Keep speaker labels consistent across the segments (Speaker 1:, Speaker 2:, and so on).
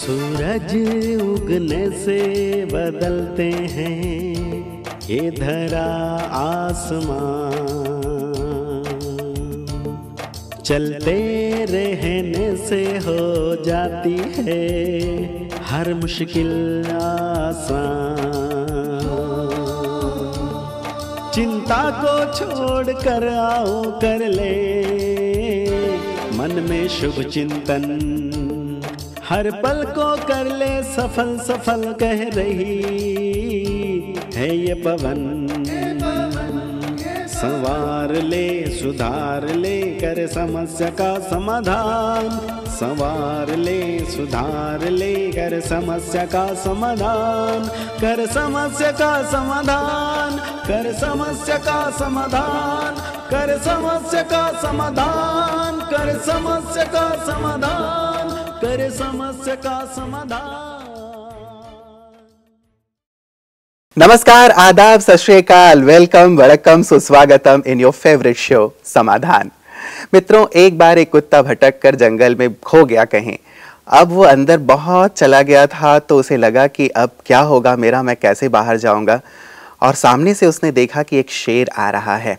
Speaker 1: सूरज उगने से बदलते हैं ये धरा आसमान, चलते रहने से हो जाती है हर मुश्किल आसान। चिंता को छोड़ कर आओ कर ले मन में शुभ चिंतन, हर पल को कर ले सफल सफल कह रही है ये पवन। संवार ले सुधार ले कर समस्या का समाधान, संवार ले सुधार ले कर समस्या का समाधान, कर समस्या का समाधान, कर समस्या का समाधान, कर समस्या का समाधान, कर समस्या का समाधान, कर समस्या का समाधान।
Speaker 2: नमस्कार, आदाब, सत श्री अकाल, वेलकम, वड़कम, सुस्वागतम इन योर फेवरेट शो समाधान। मित्रों, एक बार एक कुत्ता भटक कर जंगल में खो गया कहीं। अब वो अंदर बहुत चला गया था तो उसे लगा कि अब क्या होगा मेरा, मैं कैसे बाहर जाऊंगा। और सामने से उसने देखा कि एक शेर आ रहा है।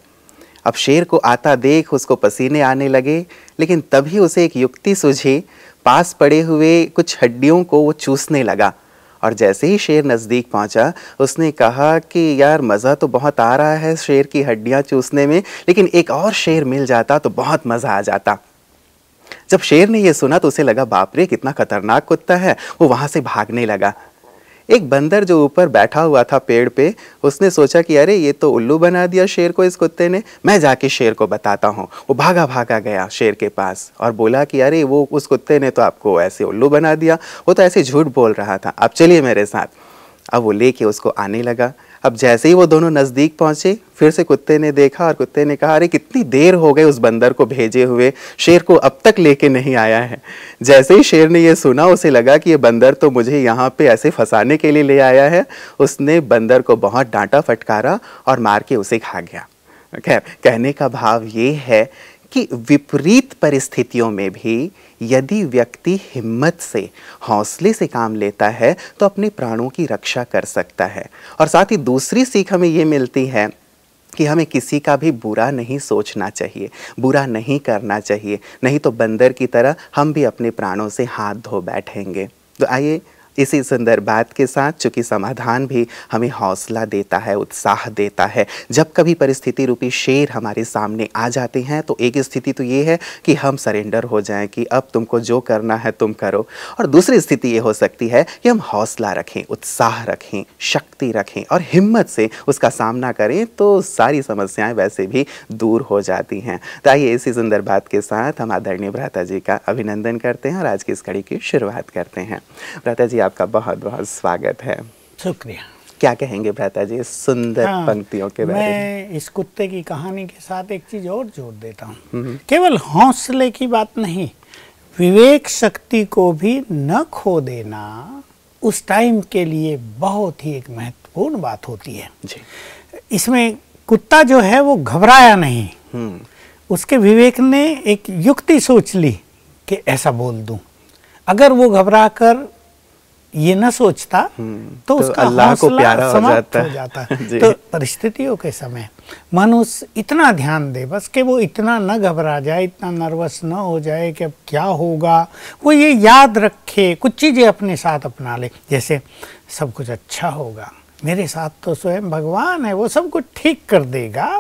Speaker 2: अब शेर को आता देख उसको पसीने आने लगे, लेकिन तभी उसे एक युक्ति सूझी। पास पड़े हुए कुछ हड्डियों को वो चूसने लगा और जैसे ही शेर नज़दीक पहुंचा उसने कहा कि यार मज़ा तो बहुत आ रहा है शेर की हड्डियां चूसने में, लेकिन एक और शेर मिल जाता तो बहुत मज़ा आ जाता। जब शेर ने यह सुना तो उसे लगा बाप रे कितना खतरनाक कुत्ता है। वो वहां से भागने लगा। एक बंदर जो ऊपर बैठा हुआ था पेड़ पे, उसने सोचा कि अरे ये तो उल्लू बना दिया शेर को इस कुत्ते ने, मैं जाके शेर को बताता हूँ। वो भागा भागा गया शेर के पास और बोला कि अरे वो उस कुत्ते ने तो आपको ऐसे उल्लू बना दिया, वो तो ऐसे झूठ बोल रहा था, आप चलिए मेरे साथ। अब वो लेके उसको आने लगा। अब जैसे ही वो दोनों नज़दीक पहुँचे फिर से कुत्ते ने देखा और कुत्ते ने कहा अरे कितनी देर हो गई उस बंदर को भेजे हुए, शेर को अब तक लेके नहीं आया है। जैसे ही शेर ने ये सुना उसे लगा कि ये बंदर तो मुझे यहाँ पे ऐसे फंसाने के लिए ले आया है। उसने बंदर को बहुत डांटा फटकारा और मार के उसे खा गया। खैर, कहने का भाव ये है कि विपरीत परिस्थितियों में भी यदि व्यक्ति हिम्मत से, हौसले से काम लेता है तो अपने प्राणों की रक्षा कर सकता है। और साथ ही दूसरी सीख हमें ये मिलती है कि हमें किसी का भी बुरा नहीं सोचना चाहिए, बुरा नहीं करना चाहिए, नहीं तो बंदर की तरह हम भी अपने प्राणों से हाथ धो बैठेंगे। तो आइए इसी सुंदर बात के साथ, चूँकि समाधान भी हमें हौसला देता है, उत्साह देता है। जब कभी परिस्थिति रूपी शेर हमारे सामने आ जाते हैं तो एक स्थिति तो ये है कि हम सरेंडर हो जाएं कि अब तुमको जो करना है तुम करो, और दूसरी स्थिति ये हो सकती है कि हम हौसला रखें, उत्साह रखें, शक्ति रखें और हिम्मत से उसका सामना करें तो सारी समस्याएं वैसे भी दूर हो जाती हैं। तो आइए इसी सुंदर बात के साथ हम आदरणीय भ्राता जी का अभिनंदन करते हैं और आज की इस कड़ी की शुरुआत करते हैं। भ्राता जी, आपका बहुत बहुत स्वागत है।
Speaker 3: शुक्रिया।
Speaker 2: क्या कहेंगे भ्राता जी सुंदर पंक्तियों के बारे में?
Speaker 3: मैं इस कुत्ते की कहानी के साथ एक चीज और जोड़ देता हूँ। केवल हौसले की बात नहीं, विवेक शक्ति को भी न खो देना उस टाइम के लिए बहुत ही एक महत्वपूर्ण बात होती है जी। इसमें कुत्ता जो है वो घबराया नहीं, उसके विवेक ने एक युक्ति सोच ली कि ऐसा बोल दूं। अगर वो घबरा कर ये न सोचता तो उसका
Speaker 2: अल्लाह को प्यारा
Speaker 3: समाप्त हो जाता है। तो परिस्थितियों के समय मनुष्य इतना ध्यान दे बस कि वो इतना न घबरा जाए, इतना नर्वस न हो जाए कि अब क्या होगा। वो ये याद रखे, कुछ चीज़ें अपने साथ अपना ले, जैसे सब कुछ अच्छा होगा, मेरे साथ तो स्वयं भगवान है, वो सब कुछ ठीक कर देगा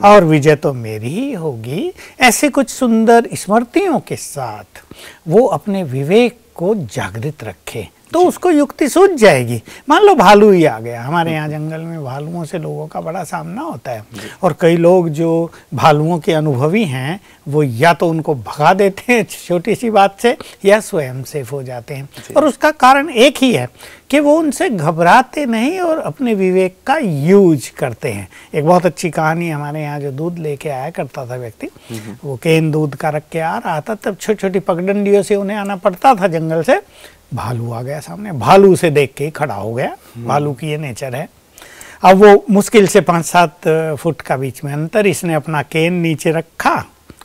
Speaker 3: और विजय तो मेरी ही होगी। ऐसे कुछ सुंदर स्मृतियों के साथ वो अपने विवेक को जागृत रखे तो उसको युक्ति सूझ जाएगी। मान लो भालू ही आ गया, हमारे यहाँ जंगल में भालुओं से लोगों का बड़ा सामना होता है और कई लोग जो भालुओं के अनुभवी हैं वो या तो उनको भगा देते हैं छोटी सी बात से या स्वयं सेफ हो जाते हैं। और उसका कारण एक ही है कि वो उनसे घबराते नहीं और अपने विवेक का यूज करते हैं। एक बहुत अच्छी कहानी, हमारे यहाँ जो दूध लेके आया करता था व्यक्ति, वो केन दूध का रख के आ रहा था, तब छोटी छोटी पगडंडियों से उन्हें आना पड़ता था जंगल से। भालू आ गया सामने, भालू से देख के खड़ा हो गया। भालू की ये नेचर है। अब वो मुश्किल से 5-7 फुट का बीच में अंतर, इसने अपना केन नीचे रखा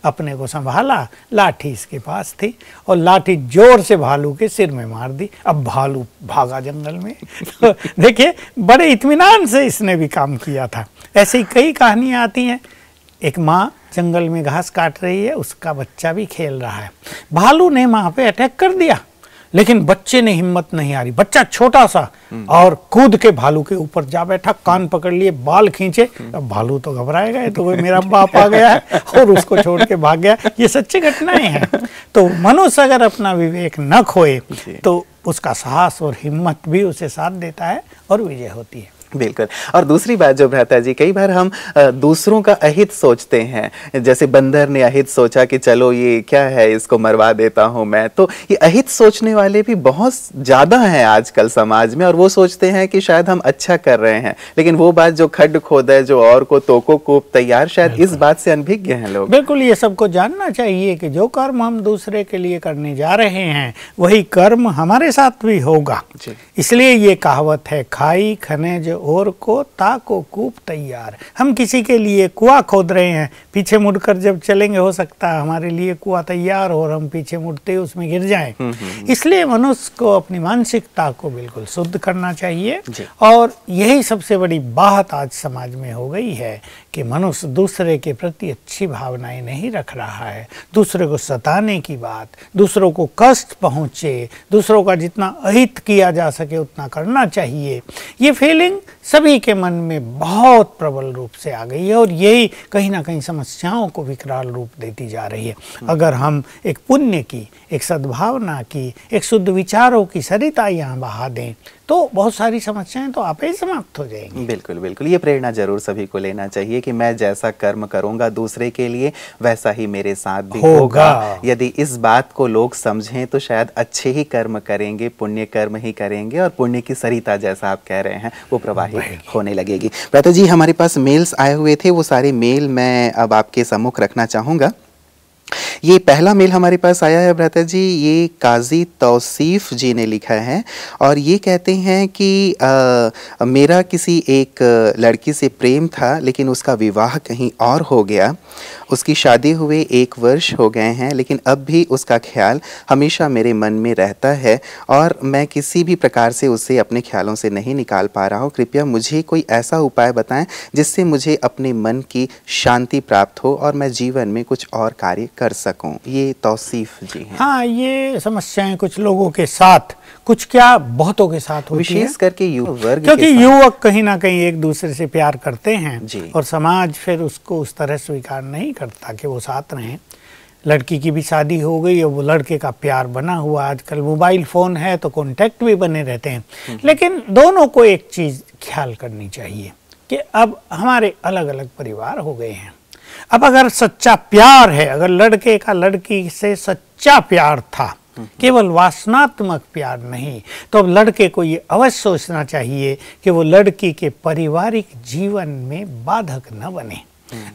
Speaker 3: अपने को संभाला, लाठी इसके पास थी और लाठी जोर से भालू के सिर में मार दी। अब भालू भागा जंगल में। तो देखिए बड़े इत्मीनान से इसने भी काम किया था। ऐसी कई कहानियां आती हैं। एक माँ जंगल में घास काट रही है, उसका बच्चा भी खेल रहा है। भालू ने माँ पे अटैक कर दिया, लेकिन बच्चे ने हिम्मत नहीं हारी। बच्चा छोटा सा और कूद के भालू के ऊपर जा बैठा, कान पकड़ लिए, बाल खींचे। अब भालू तो घबराएगा, ये तो कोई मेरा बाप आ गया है, और उसको छोड़ के भाग गया। ये सच्ची घटनाएं हैं। तो मनुष्य अगर अपना विवेक न खोए तो उसका साहस और हिम्मत भी उसे साथ देता है और विजय होती है।
Speaker 2: बिल्कुल। और दूसरी बात जो भ्राता जी, कई बार हम दूसरों का अहित सोचते हैं। जैसे बंदर ने अहित सोचा कि चलो ये क्या है, इसको मरवा देता हूं मैं। तो ये अहित सोचने वाले भी बहुत ज्यादा हैं आजकल समाज में, और वो सोचते हैं कि शायद हम अच्छा कर रहे हैं, लेकिन वो बात जो खड्ड खोद है, जो और को तोको कूप तैयार, शायद इस बात से अनभिज्ञ हैं लोग।
Speaker 3: बिल्कुल, ये सबको जानना चाहिए कि जो कर्म हम दूसरे के लिए करने जा रहे हैं वही कर्म हमारे साथ भी होगा। इसलिए ये कहावत है, खाई खनिज और को ताको कूप तैयार। हम किसी के लिए कुआं खोद रहे हैं, पीछे मुड़कर जब चलेंगे हो सकता है हमारे लिए कुआं तैयार हो और हम पीछे मुड़ते ही उसमें गिर जाएं। इसलिए मनुष्य को अपनी मानसिकता को बिल्कुल शुद्ध करना चाहिए। और यही सबसे बड़ी बात आज समाज में हो गई है कि मनुष्य दूसरे के प्रति अच्छी भावनाएं नहीं रख रहा है। दूसरे को सताने की बात, दूसरों को कष्ट पहुंचे, दूसरों का जितना अहित किया जा सके उतना करना चाहिए, ये फीलिंग सभी के मन में बहुत प्रबल रूप से आ गई है और यही कहीं ना कहीं समस्याओं को विकराल रूप देती जा रही है। अगर हम एक पुण्य की, एक सद्भावना की, एक शुद्ध विचारों की सरिता यहाँ बहा दें तो बहुत सारी समस्याएं तो आपे ही समाप्त हो जाएंगी।
Speaker 2: बिल्कुल बिल्कुल, ये प्रेरणा जरूर सभी को लेना चाहिए कि मैं जैसा कर्म करूंगा दूसरे के लिए वैसा ही मेरे साथ भी होगा। यदि इस बात को लोग समझें तो शायद अच्छे ही कर्म करेंगे, पुण्य कर्म ही करेंगे और पुण्य की सरिता जैसा आप कह रहे हैं वो प्रवाहित होने लगेगी। भ्राता जी, हमारे पास मेल्स आए हुए थे, वो सारे मेल मैं अब आपके सम्मुख रखना चाहूँगा। ये पहला मेल हमारे पास आया है भ्राता जी, ये काजी तौसीफ जी ने लिखा है और ये कहते हैं कि मेरा किसी एक लड़की से प्रेम था, लेकिन उसका विवाह कहीं और हो गया। उसकी शादी हुए 1 वर्ष हो गए हैं, लेकिन अब भी उसका ख्याल हमेशा मेरे मन में रहता है और मैं किसी भी प्रकार से उसे अपने ख्यालों से नहीं निकाल पा रहा हूँ। कृपया मुझे कोई ऐसा उपाय बताएं जिससे मुझे अपने मन की शांति प्राप्त हो और मैं जीवन में कुछ और कार्य कर सकूं। ये तौसीफ जी हैं।
Speaker 3: हाँ, ये समस्याएं कुछ लोगों के साथ, कुछ क्या बहुतों के साथ होती है,
Speaker 2: विशेष करके युवक वर्ग,
Speaker 3: क्योंकि युवक कहीं ना कहीं एक दूसरे से प्यार करते हैं और समाज फिर उसको उस तरह स्वीकार नहीं करता कि वो साथ रहें। लड़की की भी शादी हो गई और वो लड़के का प्यार बना हुआ, आजकल मोबाइल फ़ोन है तो कॉन्टैक्ट भी बने रहते हैं। लेकिन दोनों को एक चीज़ ख्याल करनी चाहिए कि अब हमारे अलग अलग परिवार हो गए हैं। अब अगर सच्चा प्यार है, अगर लड़के का लड़की से सच्चा प्यार था, केवल वासनात्मक प्यार नहीं, तो अब लड़के को ये अवश्य सोचना चाहिए कि वो लड़की के पारिवारिक जीवन में बाधक न बने।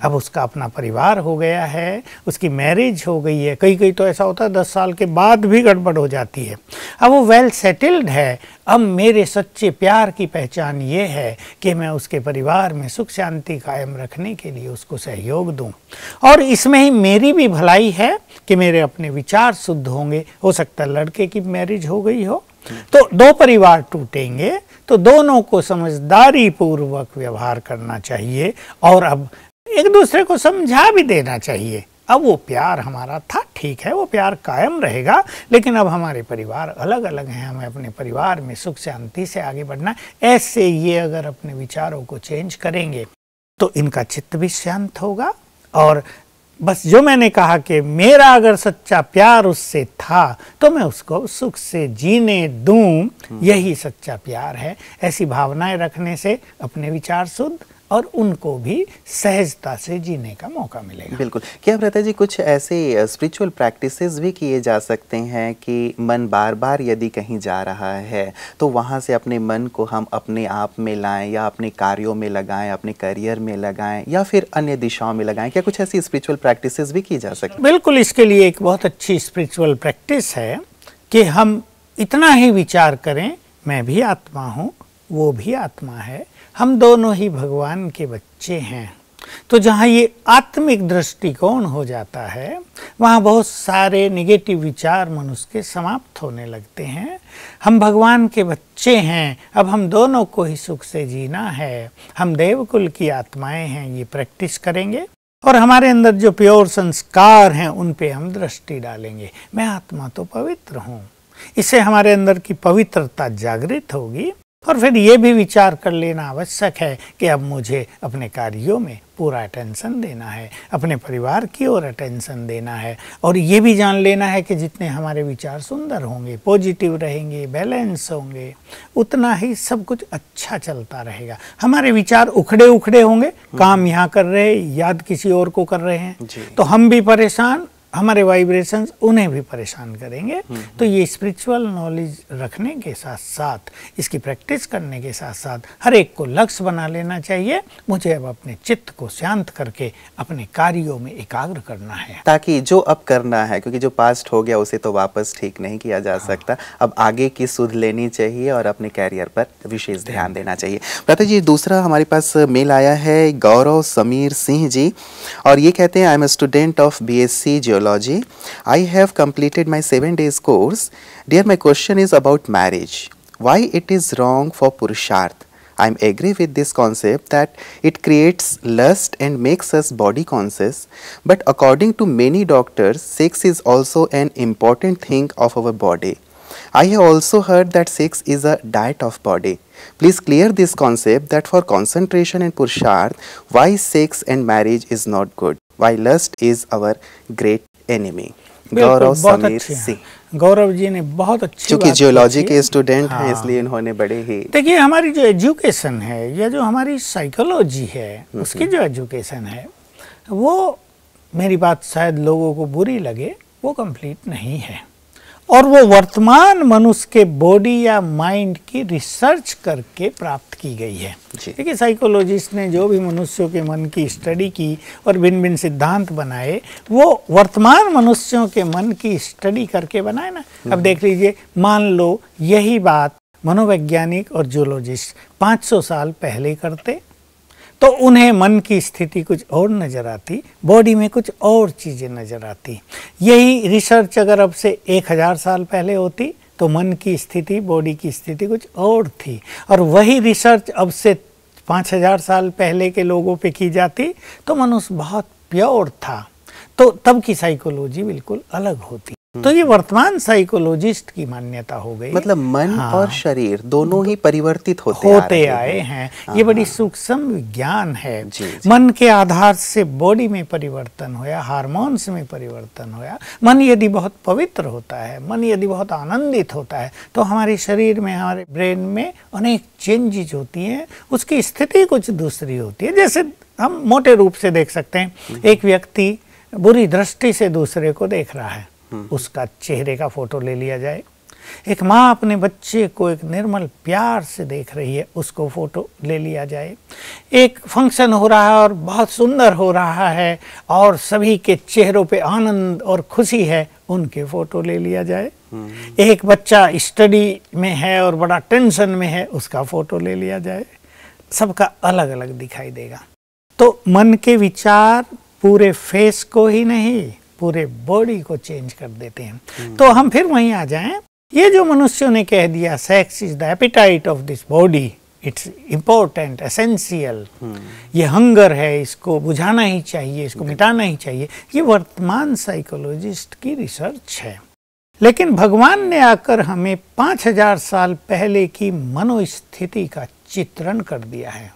Speaker 3: अब उसका अपना परिवार हो गया है, उसकी मैरिज हो गई है, कई कई तो ऐसा होता है 10 साल के बाद भी गड़बड़ हो जाती है। अब वो वेल सेटल्ड है। अब मेरे सच्चे प्यार की पहचान ये है कि मैं उसके परिवार में सुख शांति कायम रखने के लिए उसको सहयोग दूं और इसमें ही मेरी भी भलाई है कि मेरे अपने विचार शुद्ध होंगे। हो सकता है लड़के की मैरिज हो गई हो तो 2 परिवार टूटेंगे, तो दोनों को समझदारी पूर्वक व्यवहार करना चाहिए और अब एक दूसरे को समझा भी देना चाहिए। अब वो प्यार हमारा था, ठीक है, वो प्यार कायम रहेगा, लेकिन अब हमारे परिवार अलग अलग हैं, हमें अपने परिवार में सुख शांति से आगे बढ़ना है। ऐसे ये अगर अपने विचारों को चेंज करेंगे तो इनका चित्त भी शांत होगा। और बस जो मैंने कहा कि मेरा अगर सच्चा प्यार उससे था तो मैं उसको सुख से जीने दूं, यही सच्चा प्यार है। ऐसी भावनाएं रखने से अपने विचार शुद्ध और उनको भी सहजता से जीने का मौका मिलेगा।
Speaker 2: बिल्कुल। क्या भ्राता जी कुछ ऐसे स्पिरिचुअल प्रैक्टिसेस भी किए जा सकते हैं कि मन बार बार यदि कहीं जा रहा है तो वहाँ से अपने मन को हम अपने आप में लाएं या अपने कार्यों में लगाएं, अपने करियर में लगाएं या फिर अन्य दिशाओं में लगाएं? क्या कुछ ऐसी स्पिरिचुअल प्रैक्टिसेस भी की जा सकती हैं?
Speaker 3: बिल्कुल, इसके लिए एक बहुत अच्छी स्पिरिचुअल प्रैक्टिस है कि हम इतना ही विचार करें, मैं भी आत्मा हूँ, वो भी आत्मा है, हम दोनों ही भगवान के बच्चे हैं तो जहाँ ये आत्मिक दृष्टिकोण हो जाता है, वहाँ बहुत सारे निगेटिव विचार मनुष्य के समाप्त होने लगते हैं। हम भगवान के बच्चे हैं, अब हम दोनों को ही सुख से जीना है, हम देवकुल की आत्माएं हैं, ये प्रैक्टिस करेंगे और हमारे अंदर जो प्योर संस्कार हैं उन पे हम दृष्टि डालेंगे। मैं आत्मा तो पवित्र हूँ, इससे हमारे अंदर की पवित्रता जागृत होगी और फिर ये भी विचार कर लेना आवश्यक है कि अब मुझे अपने कार्यों में पूरा अटेंशन देना है, अपने परिवार की ओर अटेंशन देना है और ये भी जान लेना है कि जितने हमारे विचार सुंदर होंगे, पॉजिटिव रहेंगे, बैलेंस होंगे, उतना ही सब कुछ अच्छा चलता रहेगा। हमारे विचार उखड़े उखड़े होंगे, काम यहाँ कर रहे हैं, याद किसी और को कर रहे हैं, तो हम भी परेशान, हमारे वाइब्रेशंस उन्हें भी परेशान करेंगे। तो ये स्पिरिचुअल नॉलेज रखने के साथ साथ, इसकी प्रैक्टिस करने के साथ साथ हर एक को लक्ष्य बना लेना चाहिए, मुझे अब अपने चित्त को शांत करके अपने कार्यों में एकाग्र करना है,
Speaker 2: ताकि जो अब करना है, क्योंकि जो पास्ट हो गया उसे तो वापस ठीक नहीं किया जा सकता, अब आगे की सुध लेनी चाहिए और अपने कैरियर पर विशेष ध्यान देना चाहिए। प्रता जी, दूसरा हमारे पास मेल आया है गौरव समीर सिंह जी और ये कहते हैं, I am a student of BSc Geology. I have completed my 7 days course. Dear, my question is about marriage. Why it is wrong for Purusharth? I am agree with this concept that it creates lust and makes us body conscious. But according to many doctors, sex is also an important thing of our body. I have also heard that sex is a diet of body. Please clear this concept that for concentration and Purusharth, why sex and marriage is not good. Why lust is our great enemy. Gaurav Sameer Singh,
Speaker 3: Gaurav ji ने बहुत अच्छी,
Speaker 2: क्योंकि geology के student हैं इसलिए इन्होंने बड़े ही,
Speaker 3: देखिए हमारी जो एजुकेशन है या जो हमारी साइकोलॉजी है उसकी जो एजुकेशन है वो, मेरी बात शायद लोगों को बुरी लगे, वो कंप्लीट नहीं है और वो वर्तमान मनुष्य के बॉडी या माइंड की रिसर्च करके प्राप्त की गई है। देखिए साइकोलॉजिस्ट ने जो भी मनुष्यों के मन की स्टडी की और भिन्न भिन्न सिद्धांत बनाए, वो वर्तमान मनुष्यों के मन की स्टडी करके बनाए ना। अब देख लीजिए, मान लो यही बात मनोवैज्ञानिक और जूलॉजिस्ट 500 साल पहले करते तो उन्हें मन की स्थिति कुछ और नज़र आती, बॉडी में कुछ और चीज़ें नज़र आती। यही रिसर्च अगर अब से 1000 साल पहले होती तो मन की स्थिति, बॉडी की स्थिति कुछ और थी, और वही रिसर्च अब से 5000 साल पहले के लोगों पे की जाती तो मनुष्य बहुत प्योर था, तो तब की साइकोलॉजी बिल्कुल अलग होती। तो ये वर्तमान साइकोलॉजिस्ट की मान्यता हो गई,
Speaker 2: मतलब मन और शरीर दोनों ही परिवर्तित होते आए हैं।
Speaker 3: ये बड़ी सूक्ष्म विज्ञान है। मन के आधार से बॉडी में परिवर्तन होया, हार्मोन्स में परिवर्तन होया। मन यदि बहुत पवित्र होता है, मन यदि बहुत आनंदित होता है तो हमारे शरीर में, हमारे ब्रेन में अनेक चेंजेज होती हैं, उसकी स्थिति कुछ दूसरी होती है। जैसे हम मोटे रूप से देख सकते हैं, एक व्यक्ति बुरी दृष्टि से दूसरे को देख रहा है, उसका चेहरे का फोटो ले लिया जाए। एक माँ अपने बच्चे को एक निर्मल प्यार से देख रही है, उसको फोटो ले लिया जाए। एक फंक्शन हो रहा है और बहुत सुंदर हो रहा है और सभी के चेहरों पे आनंद और खुशी है, उनके फोटो ले लिया जाए। एक बच्चा स्टडी में है और बड़ा टेंशन में है, उसका फोटो ले लिया जाए। सबका अलग अलग दिखाई देगा। तो मन के विचार पूरे फेस को ही नहीं, पूरे बॉडी को चेंज कर देते हैं। तो हम फिर वहीं आ जाएं, ये जो मनुष्यों ने कह दिया sex is the appetite of this body, it's important, essential, ये हंगर है, इसको बुझाना ही चाहिए, इसको मिटाना ही चाहिए, ये वर्तमान साइकोलॉजिस्ट की रिसर्च है। लेकिन भगवान ने आकर हमें 5000 साल पहले की मनोस्थिति का चित्रण कर दिया है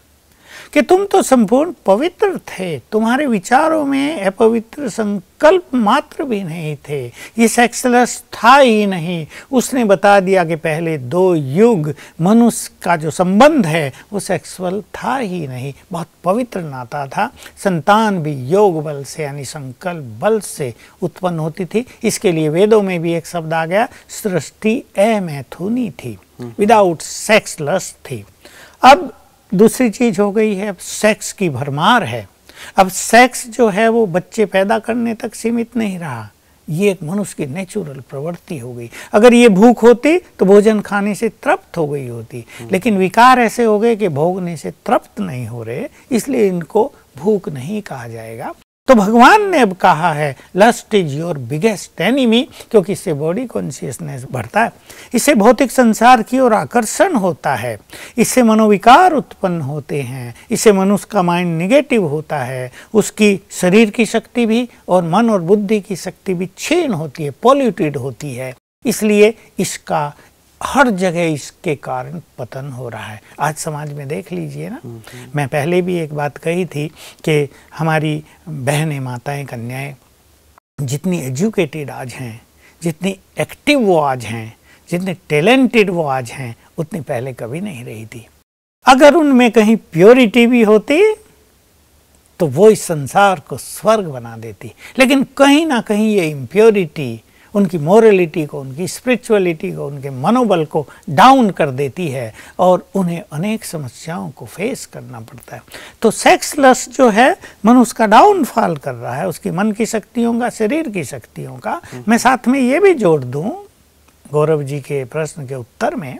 Speaker 3: कि तुम तो संपूर्ण पवित्र थे, तुम्हारे विचारों में अपवित्र संकल्प मात्र भी नहीं थे, ये सेक्सलेस था ही नहीं। उसने बता दिया कि पहले 2 युग मनुष्य का जो संबंध है वो सेक्सुअल था ही नहीं, बहुत पवित्र नाता था। संतान भी योग बल से यानी संकल्प बल से उत्पन्न होती थी। इसके लिए वेदों में भी एक शब्द आ गया, सृष्टि अमैथुनी थी, विदाउट सेक्स लस्ट थी। अब दूसरी चीज हो गई है, अब सेक्स की भरमार है। अब सेक्स जो है वो बच्चे पैदा करने तक सीमित नहीं रहा, ये एक मनुष्य की नेचुरल प्रवृत्ति हो गई। अगर ये भूख होती तो भोजन खाने से तृप्त हो गई होती, लेकिन विकार ऐसे हो गए कि भोगने से तृप्त नहीं हो रहे, इसलिए इनको भूख नहीं कहा जाएगा। तो भगवान ने अब कहा है lust is your biggest enemy, क्योंकि इससे बॉडी कॉन्शियसनेस बढ़ता है, इससे भौतिक संसार की ओर आकर्षण होता है, इससे मनोविकार उत्पन्न होते हैं, इससे मनुष्य का माइंड निगेटिव होता है, उसकी शरीर की शक्ति भी और मन और बुद्धि की शक्ति भी क्षीण होती है, पॉल्यूटेड होती है। इसलिए इसका हर जगह इसके कारण पतन हो रहा है। आज समाज में देख लीजिए ना, मैं पहले भी एक बात कही थी कि हमारी बहनें, माताएं, कन्याएं जितनी एजुकेटेड आज हैं, जितनी एक्टिव वो आज हैं, जितने टैलेंटेड वो आज हैं, उतनी पहले कभी नहीं रही थी। अगर उनमें कहीं प्योरिटी भी होती तो वो इस संसार को स्वर्ग बना देती, लेकिन कहीं ना कहीं ये इम्प्योरिटी उनकी मोरलिटी को, उनकी स्पिरिचुअलिटी को, उनके मनोबल को डाउन कर देती है और उन्हें अनेक समस्याओं को फेस करना पड़ता है। तो सेक्स लस्ट जो है मनुष्य का डाउनफॉल कर रहा है, उसकी मन की शक्तियों का, शरीर की शक्तियों का। मैं साथ में ये भी जोड़ दूं गौरव जी के प्रश्न के उत्तर में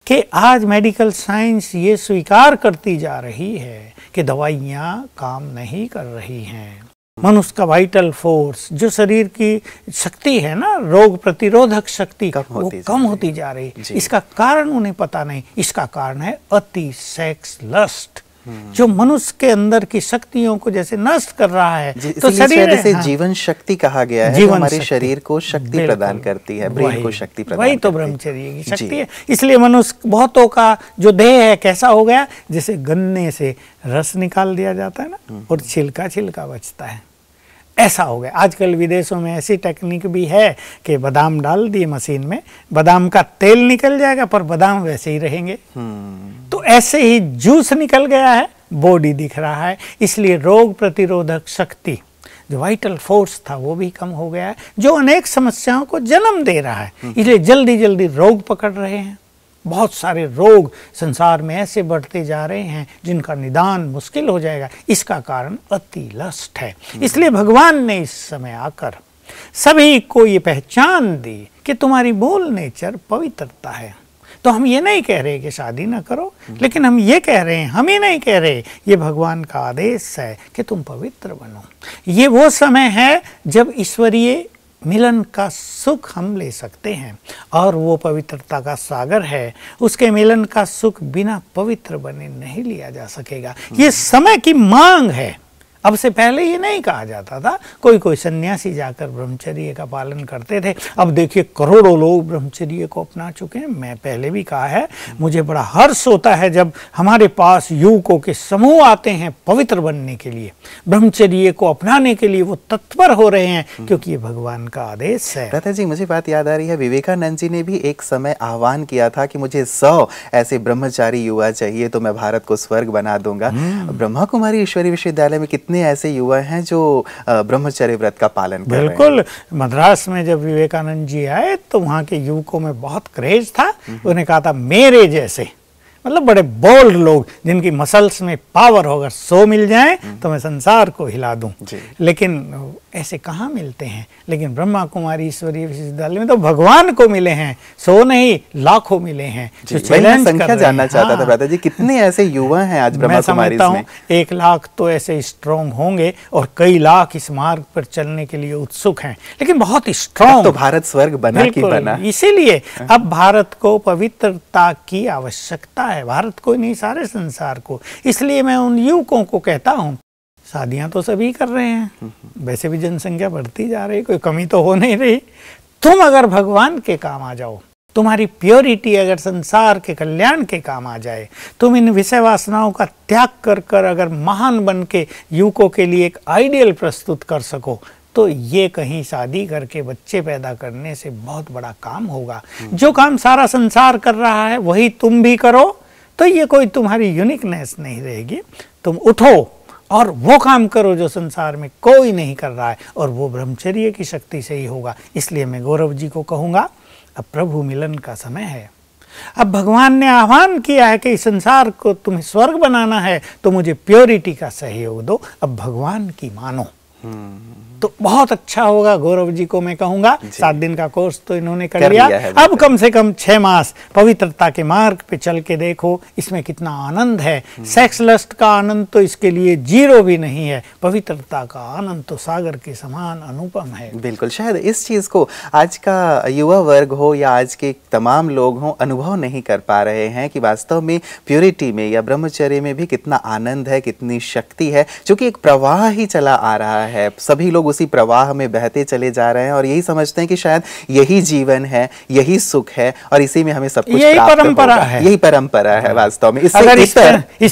Speaker 3: कि आज मेडिकल साइंस ये स्वीकार करती जा रही है कि दवाइयाँ काम नहीं कर रही हैं। मनुष्य का वाइटल फोर्स, जो शरीर की शक्ति है ना, रोग प्रतिरोधक शक्ति, वो कम होती जा रही। इसका कारण उन्हें पता नहीं। इसका कारण है अति सेक्स लस्ट, जो मनुष्य के अंदर की शक्तियों को जैसे नष्ट कर रहा है। तो शरीर से
Speaker 2: जीवन शक्ति कहा गया है, हमारे शरीर को शक्ति प्रदान करती है, ब्रेन को शक्ति प्रदान करती है।
Speaker 3: वही तो ब्रह्मचर्य की शक्ति है। इसलिए मनुष्य बहुतों का जो देह है कैसा हो गया, जैसे गन्ने से रस निकाल दिया जाता है ना और छिलका छिलका बचता है, ऐसा हो गया। आजकल विदेशों में ऐसी टेक्निक भी है कि बादाम डाल दिए मशीन में, बादाम का तेल निकल जाएगा पर बादाम वैसे ही रहेंगे। तो ऐसे ही जूस निकल गया है, बॉडी दिख रहा है। इसलिए रोग प्रतिरोधक शक्ति, जो वाइटल फोर्स था, वो भी कम हो गया है, जो अनेक समस्याओं को जन्म दे रहा है। इसलिए जल्दी जल्दी रोग पकड़ रहे हैं। बहुत सारे रोग संसार में ऐसे बढ़ते जा रहे हैं जिनका निदान मुश्किल हो जाएगा। इसका कारण अति लस्ट है। इसलिए भगवान ने इस समय आकर सभी को ये पहचान दी कि तुम्हारी मूल नेचर पवित्रता है। तो हम ये नहीं कह रहे कि शादी ना करो, लेकिन हम ये कह रहे हैं, हम ये नहीं कह रहे, ये भगवान का आदेश है कि तुम पवित्र बनो। ये वो समय है जब ईश्वरीय मिलन का सुख हम ले सकते हैं, और वो पवित्रता का सागर है। उसके मिलन का सुख बिना पवित्र बने नहीं लिया जा सकेगा। ये समय की मांग है। अब से पहले ये नहीं कहा जाता था। कोई कोई सन्यासी जाकर ब्रह्मचर्य का पालन करते थे। अब देखिए करोड़ों लोग ब्रह्मचर्य को अपना चुके हैं। मैं पहले भी कहा है, मुझे बड़ा हर्ष होता है जब हमारे पास युवकों के समूह आते हैं पवित्र बनने के लिए, ब्रह्मचर्य को अपनाने के लिए वो तत्पर हो रहे हैं, क्योंकि ये भगवान का आदेश है।
Speaker 2: दादा जी, मुझे बात याद आ रही है, विवेकानंद जी ने भी एक समय आह्वान किया था कि मुझे 100 ऐसे ब्रह्मचारी युवा चाहिए तो मैं भारत को स्वर्ग बना दूंगा। ब्रह्मा कुमारी ईश्वरीय विश्वविद्यालय में कितने ऐसे युवा हैं जो ब्रह्मचर्य व्रत का पालन कर रहे हैं।
Speaker 3: बिल्कुल। मद्रास में जब विवेकानंद जी आए तो वहाँ के युवकों में बहुत क्रेज था। उन्हें कहा था मेरे जैसे, मतलब बड़े बोल्ड लोग जिनकी मसल्स में पावर होगा, 100 मिल जाए तो मैं संसार को हिला दूं। लेकिन ऐसे कहाँ मिलते हैं। लेकिन ब्रह्मा कुमारी ईश्वरीय विश्वविद्यालय में तो भगवान को मिले हैं, 100 नहीं लाखों मिले हैं। जो चैलेंज
Speaker 2: संख्या जानना चाहता था दादा जी, कितने ऐसे युवा हैं आज ब्रह्मा कुमारी में?
Speaker 3: 1 लाख तो ऐसे स्ट्रॉन्ग होंगे और कई लाख इस मार्ग पर चलने के लिए उत्सुक हैं, लेकिन बहुत स्ट्रॉन्ग।
Speaker 2: तो भारत स्वर्ग बना कि बना।
Speaker 3: इसीलिए अब भारत को पवित्रता की आवश्यकता है, भारत को नहीं सारे संसार को। इसलिए मैं उन युवकों को कहता हूँ, शादियां तो सभी कर रहे हैं, वैसे भी जनसंख्या बढ़ती जा रही, कोई कमी तो हो नहीं रही। तुम अगर भगवान के काम आ जाओ, तुम्हारी प्योरिटी अगर संसार के कल्याण के काम आ जाए, तुम इन विषय वासनाओं का त्याग कर कर अगर महान बन के युवकों के लिए एक आइडियल प्रस्तुत कर सको, तो ये कहीं शादी करके बच्चे पैदा करने से बहुत बड़ा काम होगा। जो काम सारा संसार कर रहा है वही तुम भी करो, तो ये कोई तुम्हारी यूनिकनेस नहीं रहेगी। तुम उठो और वो काम करो जो संसार में कोई नहीं कर रहा है, और वो ब्रह्मचर्य की शक्ति से ही होगा। इसलिए मैं गौरव जी को कहूँगा, अब प्रभु मिलन का समय है। अब भगवान ने आह्वान किया है कि इस संसार को तुम्हें स्वर्ग बनाना है, तो मुझे प्योरिटी का सहयोग दो। अब भगवान की मानो। तो बहुत अच्छा होगा। गौरव जी को मैं कहूंगा 7 दिन का कोर्स तो इन्होंने कर लिया है, अब कम से कम 6 मास पवित्रता के मार्ग पे चल के देखो, इसमें कितना आनंद है। सेक्स लस्ट का आनंद तो इसके लिए 0 भी नहीं है, पवित्रता का आनंद तो सागर के समान अनुपम है।
Speaker 2: बिल्कुल, शायद इस चीज को आज का युवा वर्ग हो या आज के तमाम लोग हो अनुभव नहीं कर पा रहे हैं कि वास्तव में प्योरिटी में या ब्रह्मचर्य में भी कितना आनंद है, कितनी शक्ति है, क्योंकि एक प्रवाह ही चला आ रहा है, सभी लोग उसी प्रवाह में बहते चले जा रहे हैं और यही समझते हैं कि शायद यही जीवन है, यही सुख है और इसी में हमें सब कुछ प्राप्त
Speaker 3: परंपरा है,
Speaker 2: यही परंपरा है वास्तव में।
Speaker 3: अगर इस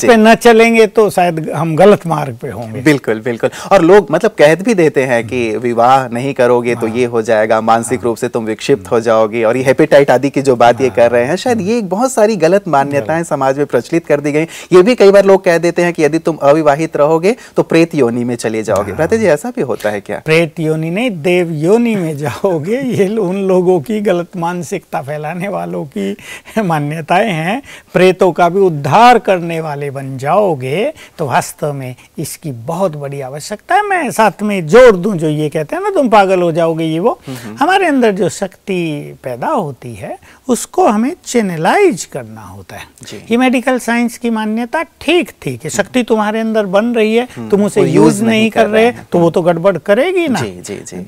Speaker 3: पे न चलेंगे तो शायद हम गलत मार्ग पे होंगे।
Speaker 2: बिल्कुल बिल्कुल, और लोग मतलब कह भी देते हैं कि विवाह नहीं करोगे तो ये हो जाएगा, मानसिक रूप से तुम विक्षिप्त हो जाओगे, और ये हेपेटाइट आदि की जो बात ये कर रहे हैं, शायद ये बहुत सारी गलत मान्यताएं समाज में प्रचलित कर दी गई। ये भी कई बार लोग कह देते हैं कि यदि तुम अविवाहित रहोगे तो प्रेत योनि में चले जाओगे। भ्राता जी, ऐसा भी होता है क्या?
Speaker 3: प्रेत योनि नहीं, देव योनि में जाओगे, ये उन लोगों की गलत मानसिकता फैलाने वालों की मान्यताएं हैं। प्रेतों का भी उद्धार करने वाले बन जाओगे तो वास्तव में इसकी बहुत बड़ी आवश्यकता है। मैं साथ में जोड़ दूं, जो ये कहते हैं ना तुम पागल हो जाओगे, ये वो हमारे अंदर जो शक्ति पैदा होती है उसको हमें चैनलाइज करना होता है। ये मेडिकल साइंस की मान्यता ठीक थी कि शक्ति तुम्हारे अंदर बन रही है, तुम उसे यूज नहीं कर रहे तो वो तो गड़बड़ करेगी ना।
Speaker 2: जी जी जी।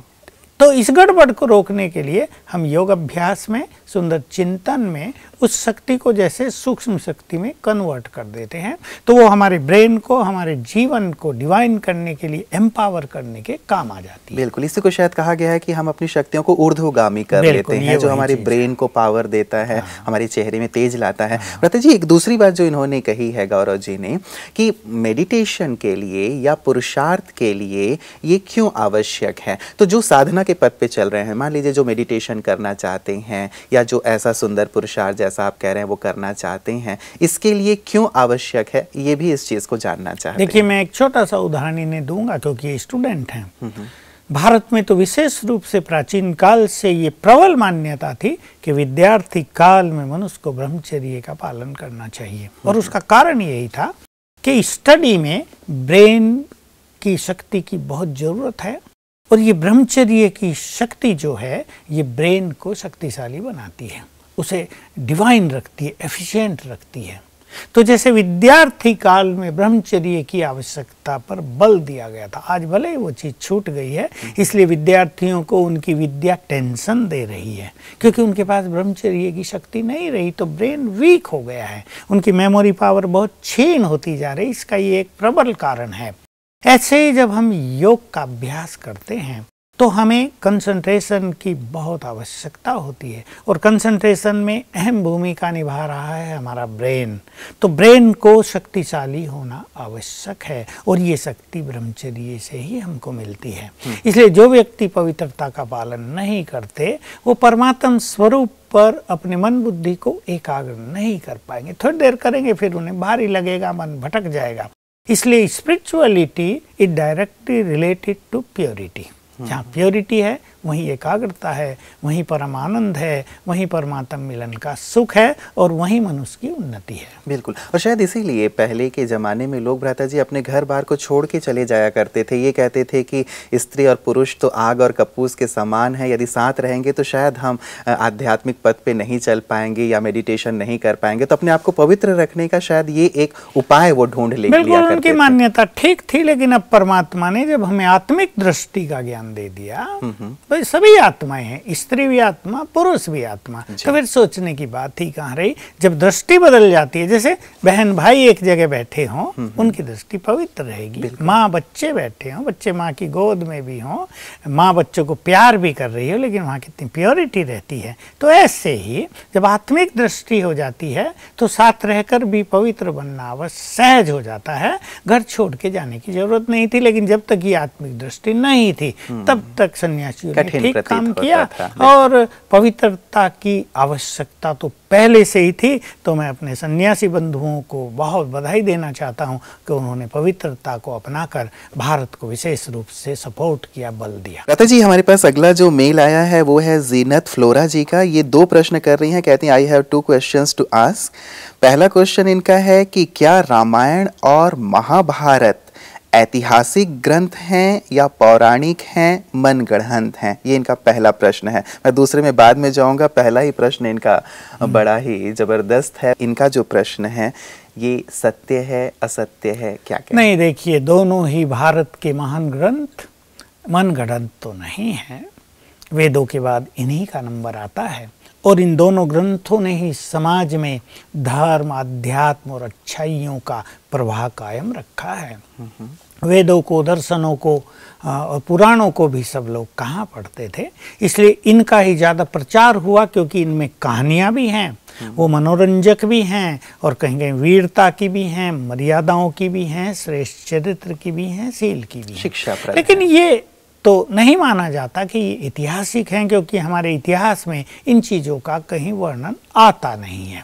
Speaker 3: तो इस गड़बड़ को रोकने के लिए हम योग अभ्यास में, सुंदर चिंतन में उस शक्ति को जैसे सूक्ष्म शक्ति में कन्वर्ट कर देते हैं, तो वो हमारे ब्रेन को, हमारे जीवन को डिवाइन करने के लिए, एम्पावर करने के काम आ जाती है।
Speaker 2: बिल्कुल, इसी को शायद कहा गया है कि हम अपनी शक्तियों को ऊर्ध्वगामी कर लेते हैं, जो हमारे ब्रेन को पावर देता है, हमारे चेहरे में तेज लाता है। भ्राता जी, एक दूसरी बात जो इन्होंने कही है गौरव जी ने, कि मेडिटेशन के लिए या पुरुषार्थ के लिए ये क्यों आवश्यक है। तो जो साधना के पद पे चल रहे हैं, मान लीजिए जो मेडिटेशन करना चाहते हैं या जो ऐसा सुंदर पुरुषार्थ जैसा आप कह रहे हैं वो करना चाहते हैं, इसके लिए क्यों आवश्यक है, ये भी इस चीज को जानना चाहते हैं।
Speaker 3: देखिए, मैं एक छोटा सा उदाहरण इन्हें दूंगा क्योंकि ये स्टूडेंट हैं। भारत में तो विशेष रूप से प्राचीन काल से ये प्रबल मान्यता थी कि विद्यार्थी काल में मनुष्य को ब्रह्मचर्य का पालन करना चाहिए, और उसका कारण यही था कि स्टडी में ब्रेन की शक्ति की बहुत जरूरत है, और ये ब्रह्मचर्य की शक्ति जो है ये ब्रेन को शक्तिशाली बनाती है, उसे डिवाइन रखती है, एफिशिएंट रखती है। तो जैसे विद्यार्थी काल में ब्रह्मचर्य की आवश्यकता पर बल दिया गया था, आज भले ही वो चीज़ छूट गई है, इसलिए विद्यार्थियों को उनकी विद्या टेंशन दे रही है, क्योंकि उनके पास ब्रह्मचर्य की शक्ति नहीं रही, तो ब्रेन वीक हो गया है, उनकी मेमोरी पावर बहुत क्षीण होती जा रही। इसका ये एक प्रबल कारण है। ऐसे ही जब हम योग का अभ्यास करते हैं तो हमें कंसंट्रेशन की बहुत आवश्यकता होती है, और कंसंट्रेशन में अहम भूमिका निभा रहा है हमारा ब्रेन। तो ब्रेन को शक्तिशाली होना आवश्यक है, और ये शक्ति ब्रह्मचर्य से ही हमको मिलती है। इसलिए जो व्यक्ति पवित्रता का पालन नहीं करते वो परमात्म स्वरूप पर अपने मन बुद्धि को एकाग्र नहीं कर पाएंगे। थोड़ी देर करेंगे फिर उन्हें भारी लगेगा, मन भटक जाएगा। इसलिए spirituality is directly related to purity. जहाँ प्योरिटी है वहीं एकाग्रता है, वहीं परम आनंद है, वहीं परमात्म मिलन का सुख है, और वहीं मनुष्य की उन्नति है।
Speaker 2: बिल्कुल, और शायद इसीलिए पहले के ज़माने में लोग भ्राता जी अपने घर बार को छोड़ के चले जाया करते थे। ये कहते थे कि स्त्री और पुरुष तो आग और कपूस के समान है, यदि साथ रहेंगे तो शायद हम आध्यात्मिक पथ पे नहीं चल पाएंगे या मेडिटेशन नहीं कर पाएंगे। तो अपने आप को पवित्र रखने का शायद ये एक उपाय वो ढूंढ लिया करते थे।
Speaker 3: बिल्कुल, उनकी मान्यता ठीक थी, लेकिन अब परमात्मा ने जब हमें आत्मिक दृष्टि का ज्ञान दे दिया, भाई सभी आत्माएं हैं, स्त्री भी आत्मा, पुरुष भी आत्मा, तो फिर सोचने की बात ही कहाँ रही। जब दृष्टि बदल जाती है, जैसे बहन भाई एक जगह बैठे हों, उनकी दृष्टि पवित्र रहेगी। माँ बच्चे बैठे हों, बच्चे माँ की गोद में भी हों, माँ बच्चों को प्यार भी कर रही हो, लेकिन वहाँ कितनी प्योरिटी रहती है। तो ऐसे ही जब आत्मिक दृष्टि हो जाती है तो साथ रहकर भी पवित्र बनना अवश्य सहज हो जाता है। घर छोड़ के जाने की जरूरत नहीं थी, लेकिन जब तक ये आत्मिक दृष्टि नहीं थी तब तक सन्यासियों ने ठीक काम किया, और पवित्रता की आवश्यकता तो पहले से ही थी। तो मैं अपने सन्यासी बंधुओं को बहुत बधाई देना चाहता हूं कि उन्होंने पवित्रता को अपनाकर भारत को विशेष रूप से सपोर्ट किया, बल दिया।
Speaker 2: लता जी, हमारे पास अगला जो मेल आया है वो है जीनत फ्लोरा जी का। ये 2 प्रश्न कर रही हैं, कहती हैं I have 2 questions to ask. पहला क्वेश्चन इनका है कि क्या रामायण और महाभारत ऐतिहासिक ग्रंथ हैं या पौराणिक हैं, मनगढ़ंत हैं? ये इनका पहला प्रश्न है। मैं दूसरे में बाद में जाऊंगा, पहला ही प्रश्न इनका बड़ा ही जबरदस्त है। इनका जो प्रश्न है ये सत्य है, असत्य है, क्या क्या?
Speaker 3: नहीं, देखिए, दोनों ही भारत के महान ग्रंथ मनगढ़ंत तो नहीं है। वेदों के बाद इन्हीं का नंबर आता है और इन दोनों ग्रंथों ने ही समाज में धर्म, अध्यात्म और अच्छाइयों का प्रवाह कायम रखा है। वेदों को, दर्शनों को और पुराणों को भी सब लोग कहाँ पढ़ते थे, इसलिए इनका ही ज़्यादा प्रचार हुआ, क्योंकि इनमें कहानियाँ भी हैं, वो मनोरंजक भी हैं और कहीं कहीं वीरता की भी हैं, मर्यादाओं की भी हैं, श्रेष्ठ चरित्र की भी हैं, शील की भी हैं।
Speaker 2: शिक्षा।
Speaker 3: लेकिन ये तो नहीं माना जाता कि ये ऐतिहासिक हैं, क्योंकि हमारे इतिहास में इन चीज़ों का कहीं वर्णन आता नहीं है।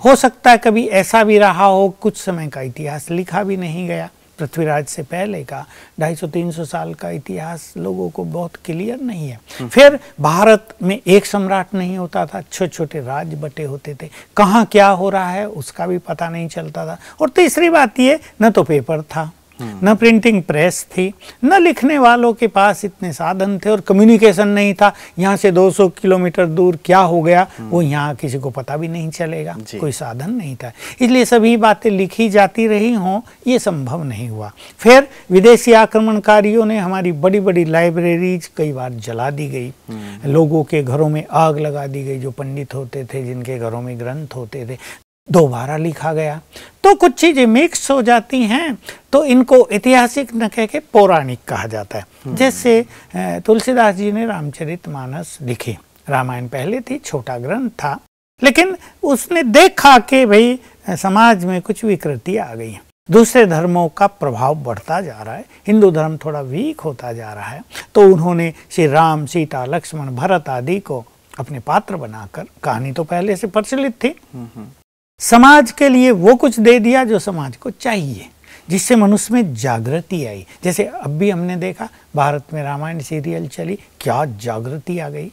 Speaker 3: हो सकता है कभी ऐसा भी रहा हो, कुछ समय का इतिहास लिखा भी नहीं गया। पृथ्वीराज से पहले का 250-300 साल का इतिहास लोगों को बहुत क्लियर नहीं है। फिर भारत में एक सम्राट नहीं होता था, छोटे छोटे राज्य बटे होते थे, कहाँ क्या हो रहा है उसका भी पता नहीं चलता था। और तीसरी बात ये, न तो पेपर था, न प्रिंटिंग प्रेस थी, न लिखने वालों के पास इतने साधन थे, और कम्युनिकेशन नहीं था। यहाँ से 200 किलोमीटर दूर क्या हो गया वो यहाँ किसी को पता भी नहीं चलेगा, कोई साधन नहीं था। इसलिए सभी बातें लिखी जाती रही हों, ये संभव नहीं हुआ। फिर विदेशी आक्रमणकारियों ने हमारी बड़ी बड़ी लाइब्रेरीज कई बार जला दी गई, लोगों के घरों में आग लगा दी गई, जो पंडित होते थे, जिनके घरों में ग्रंथ होते थे, दोबारा लिखा गया। तो कुछ चीजें मिक्स हो जाती हैं, तो इनको ऐतिहासिक न कह के पौराणिक कहा जाता है। जैसे तुलसीदास जी ने रामचरितमानस लिखी। रामायण पहले थी, छोटा ग्रंथ था, लेकिन उसने देखा कि भाई समाज में कुछ विकृति आ गई है, दूसरे धर्मों का प्रभाव बढ़ता जा रहा है, हिंदू धर्म थोड़ा वीक होता जा रहा है, तो उन्होंने श्री राम, सीता, लक्ष्मण, भरत आदि को अपने पात्र बनाकर, कहानी तो पहले से प्रचलित थी, समाज के लिए वो कुछ दे दिया जो समाज को चाहिए, जिससे मनुष्य में जागृति आई। जैसे अब भी हमने देखा भारत में रामायण सीरियल चली, क्या जागृति आ गई।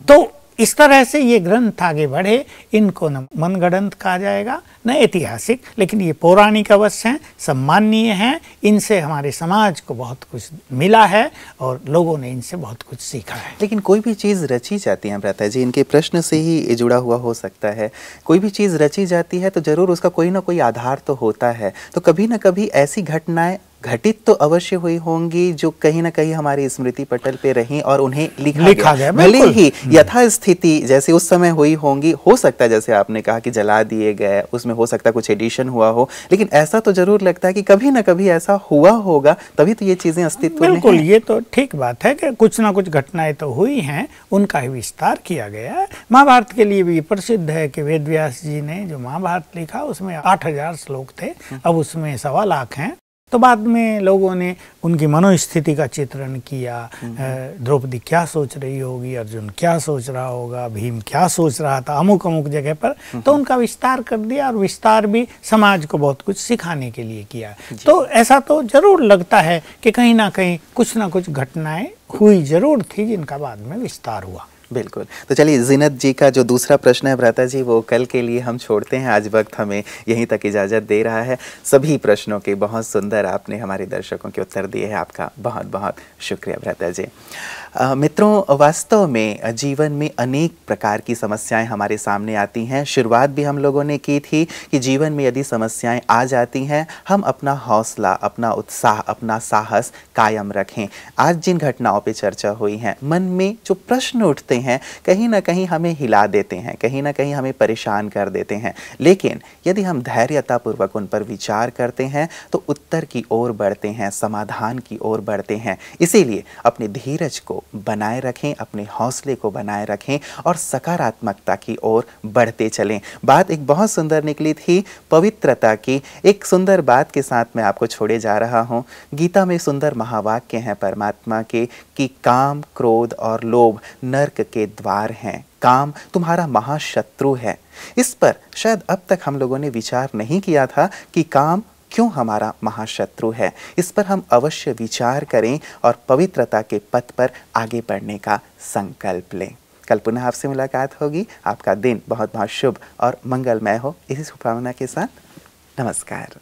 Speaker 3: तो इस तरह से ये ग्रंथ आगे बढ़े। इनको न मनगढ़ंत कहा जाएगा न ऐतिहासिक, लेकिन ये पौराणिक अवश्य हैं, सम्माननीय हैं। इनसे हमारे समाज को बहुत कुछ मिला है और लोगों ने इनसे बहुत कुछ सीखा है।
Speaker 2: लेकिन कोई भी चीज़ रची जाती है भ्राता जी, इनके प्रश्न से ही जुड़ा हुआ हो सकता है। कोई भी चीज़ रची जाती है तो जरूर उसका कोई ना कोई आधार तो होता है। तो कभी ना कभी ऐसी घटनाएं घटित तो अवश्य हुई होंगी जो कहीं ना कहीं हमारी स्मृति पटल पे रहीं और उन्हें लिखा गया। भले ही यथास्थिति जैसे उस समय हुई होंगी, हो सकता है जैसे आपने कहा कि जला दिए गए, उसमें हो सकता है कुछ एडिशन हुआ हो, लेकिन ऐसा तो जरूर लगता है कि कभी ना कभी ऐसा हुआ होगा, तभी तो ये चीजें अस्तित्व में हैं।
Speaker 3: बिल्कुल, ये तो ठीक बात है कि कुछ ना कुछ घटनाएं तो हुई हैं, उनका ही विस्तार किया गया है। महाभारत के लिए भी प्रसिद्ध है कि वेद व्यास जी ने जो महाभारत लिखा उसमें 8000 श्लोक थे, अब उसमें 1.25 लाख हैं। तो बाद में लोगों ने उनकी मनोस्थिति का चित्रण किया, द्रौपदी क्या सोच रही होगी, अर्जुन क्या सोच रहा होगा, भीम क्या सोच रहा था अमुक अमुक जगह पर, तो उनका विस्तार कर दिया, और विस्तार भी समाज को बहुत कुछ सिखाने के लिए किया। तो ऐसा तो जरूर लगता है कि कहीं ना कहीं कुछ ना कुछ घटनाएं हुई जरूर थी जिनका बाद में विस्तार हुआ।
Speaker 2: बिल्कुल। तो चलिए, जीनत जी का जो दूसरा प्रश्न है भ्राता जी, वो कल के लिए हम छोड़ते हैं, आज वक्त हमें यहीं तक इजाज़त दे रहा है। सभी प्रश्नों के बहुत सुंदर आपने हमारे दर्शकों के उत्तर दिए हैं, आपका बहुत बहुत शुक्रिया भ्राता जी। मित्रों, वास्तव में जीवन में अनेक प्रकार की समस्याएं हमारे सामने आती हैं। शुरुआत भी हम लोगों ने की थी कि जीवन में यदि समस्याएं आ जाती हैं, हम अपना हौसला, अपना उत्साह, अपना साहस कायम रखें। आज जिन घटनाओं पे चर्चा हुई है, मन में जो प्रश्न उठते हैं कहीं ना कहीं हमें हिला देते हैं, कहीं ना कहीं हमें परेशान कर देते हैं, लेकिन यदि हम धैर्यतापूर्वक उन पर विचार करते हैं तो उत्तर की ओर बढ़ते हैं, समाधान की ओर बढ़ते हैं। इसीलिए अपने धीरज को बनाए रखें, अपने हौसले को बनाए रखें और सकारात्मकता की ओर बढ़ते चलें। बात एक बहुत सुंदर निकली थी पवित्रता की। एक सुंदर बात के साथ मैं आपको छोड़े जा रहा हूँ। गीता में सुंदर महावाक्य हैं परमात्मा के कि काम, क्रोध और लोभ नर्क के द्वार हैं। काम तुम्हारा महाशत्रु है। इस पर शायद अब तक हम लोगों ने विचार नहीं किया था कि काम क्यों हमारा महाशत्रु है। इस पर हम अवश्य विचार करें और पवित्रता के पथ पर आगे बढ़ने का संकल्प लें। कल पुनः आपसे मुलाकात होगी। आपका दिन बहुत बहुत शुभ और मंगलमय हो, इसी शुभकामना के साथ नमस्कार।